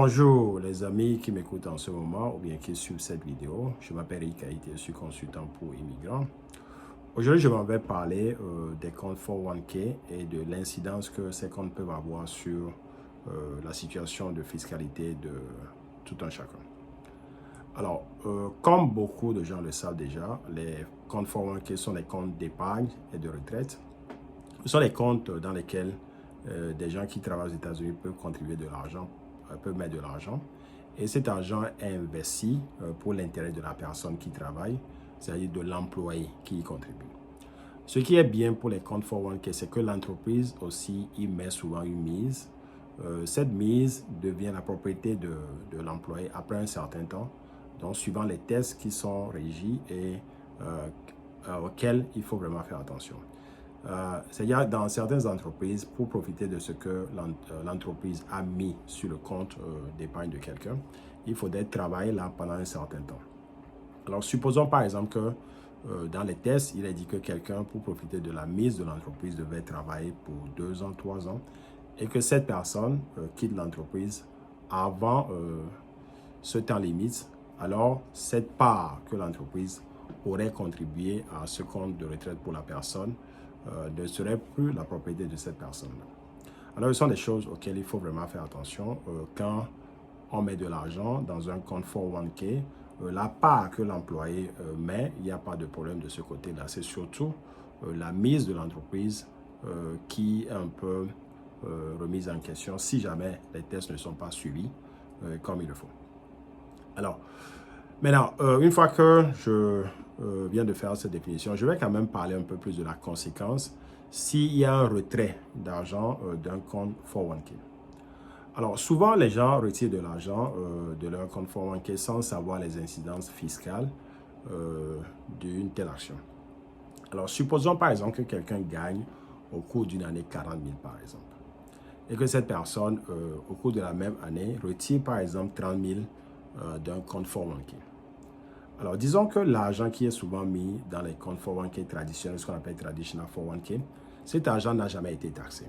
Bonjour les amis qui m'écoutent en ce moment ou bien qui suivent cette vidéo. Je m'appelle Eric Haïti, je suis consultant pour immigrants. Aujourd'hui, je m'en vais parler des comptes 401k et de l'incidence que ces comptes peuvent avoir sur la situation de fiscalité de tout un chacun. Alors, comme beaucoup de gens le savent déjà, les comptes 401k sont des comptes d'épargne et de retraite. Ce sont des comptes dans lesquels des gens qui travaillent aux États-Unis peuvent contribuer de l'argent, peuvent mettre de l'argent. Et cet argent est investi pour l'intérêt de la personne qui travaille, c'est-à-dire de l'employé qui y contribue. Ce qui est bien pour les comptes 401k, c'est que l'entreprise aussi y met souvent une mise. Cette mise devient la propriété de l'employé après un certain temps, donc suivant les tests qui sont régis et auxquels il faut vraiment faire attention. C'est-à-dire dans certaines entreprises, pour profiter de ce que l'entreprise a mis sur le compte d'épargne de quelqu'un, il faudrait travailler là pendant un certain temps. Alors, supposons par exemple que dans les tests, il est dit que quelqu'un, pour profiter de la mise de l'entreprise, devait travailler pour 2 ans, 3 ans, et que cette personne quitte l'entreprise avant ce temps limite. Alors, cette part que l'entreprise aurait contribué à ce compte de retraite pour la personne ne serait plus la propriété de cette personne-là. Alors, ce sont des choses auxquelles il faut vraiment faire attention quand on met de l'argent dans un compte 401k. La part que l'employé met, il n'y a pas de problème de ce côté-là. C'est surtout la mise de l'entreprise qui est un peu remise en question si jamais les tests ne sont pas suivis comme il le faut. Alors, maintenant, une fois que je viens de faire cette définition, je vais quand même parler un peu plus de la conséquence s'il y a un retrait d'argent d'un compte 401k. Alors, souvent, les gens retirent de l'argent de leur compte 401k sans savoir les incidences fiscales d'une telle action. Alors, supposons par exemple que quelqu'un gagne au cours d'une année 40 000 par exemple, et que cette personne, au cours de la même année, retire par exemple 30 000 d'un compte 401k. Alors, disons que l'argent qui est souvent mis dans les comptes 401k traditionnels, ce qu'on appelle traditional 401k, cet argent n'a jamais été taxé.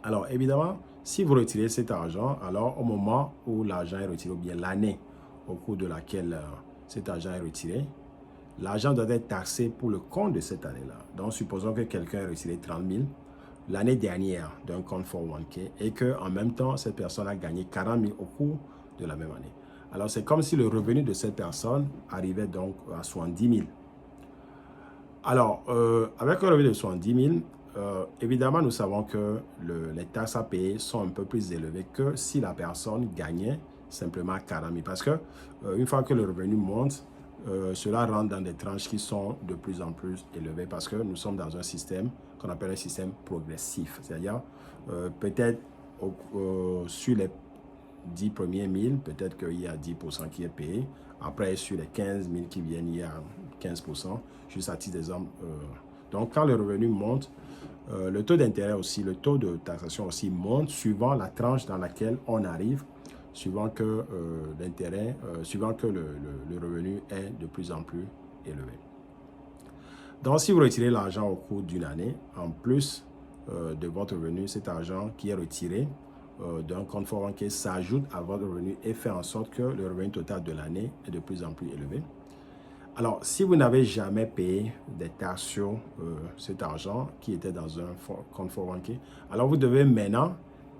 Alors, évidemment, si vous retirez cet argent, alors au moment où l'argent est retiré, ou bien l'année au cours de laquelle cet argent est retiré, l'argent doit être taxé pour le compte de cette année-là. Donc, supposons que quelqu'un ait retiré 30 000 l'année dernière d'un compte 401k et qu'en même temps, cette personne a gagné 40 000 au cours de la même année. Alors, c'est comme si le revenu de cette personne arrivait donc à 70 000. Alors, avec un revenu de 70 000, évidemment, nous savons que les taxes à payer sont un peu plus élevées que si la personne gagnait simplement 40 000. Parce que une fois que le revenu monte, cela rentre dans des tranches qui sont de plus en plus élevées parce que nous sommes dans un système qu'on appelle un système progressif. C'est-à-dire, peut-être sur les 10 premiers 1000, peut-être qu'il y a 10% qui est payé. Après, sur les 15 000 qui viennent, il y a 15%, juste à titre d'exemple. Donc, quand le revenu monte, le taux d'intérêt aussi, le taux de taxation aussi monte suivant la tranche dans laquelle on arrive, suivant que l'intérêt, suivant que le revenu est de plus en plus élevé. Donc, si vous retirez l'argent au cours d'une année, en plus de votre revenu, cet argent qui est retiré d'un compte 401k s'ajoute à votre revenu et fait en sorte que le revenu total de l'année est de plus en plus élevé. Alors, si vous n'avez jamais payé des taxes sur cet argent qui était dans un compte 401k, alors vous devez maintenant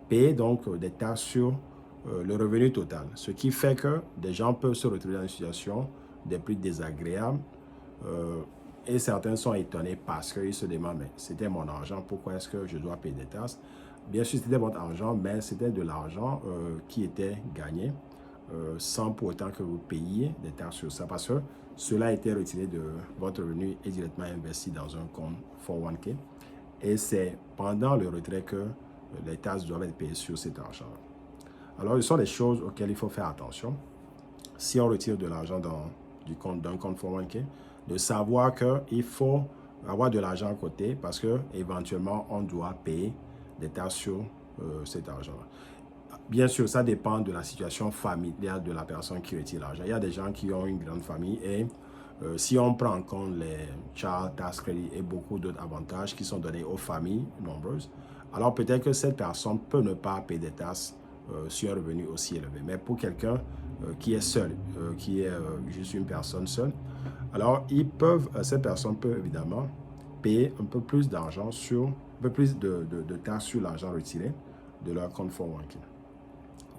payer donc des taxes sur le revenu total. Ce qui fait que des gens peuvent se retrouver dans une situation des plus désagréables et certains sont étonnés parce qu'ils se demandent, mais c'était mon argent, pourquoi est-ce que je dois payer des taxes? Bien sûr, c'était votre argent, mais c'était de l'argent qui était gagné sans pour autant que vous payiez des taxes sur ça parce que cela a été retiré de votre revenu et directement investi dans un compte 401k. Et c'est pendant le retrait que les taxes doivent être payées sur cet argent. Alors, ce sont des choses auxquelles il faut faire attention. Si on retire de l'argent d'un compte 401k, de savoir qu'il faut avoir de l'argent à côté parce qu'éventuellement, on doit payer des taxes sur cet argent-là. Bien sûr, ça dépend de la situation familiale de la personne qui retire l'argent. Il y a des gens qui ont une grande famille et si on prend en compte les Child Tax Credit et beaucoup d'autres avantages qui sont donnés aux familles nombreuses, alors peut-être que cette personne peut ne pas payer des taxes sur un revenu aussi élevé. Mais pour quelqu'un qui est seul, qui est juste une personne seule, alors ces personnes peuvent évidemment payer un peu plus d'argent un peu plus de taxes sur l'argent retiré de leur compte 401k.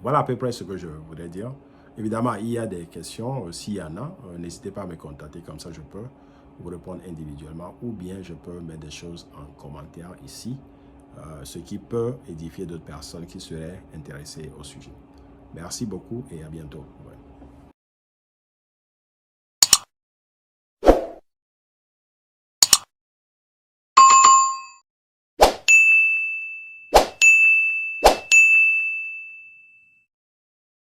Voilà à peu près ce que je voudrais dire. Évidemment, il y a des questions, s'il y en a, n'hésitez pas à me contacter, comme ça je peux vous répondre individuellement ou bien je peux mettre des choses en commentaire ici, ce qui peut édifier d'autres personnes qui seraient intéressées au sujet. Merci beaucoup et à bientôt.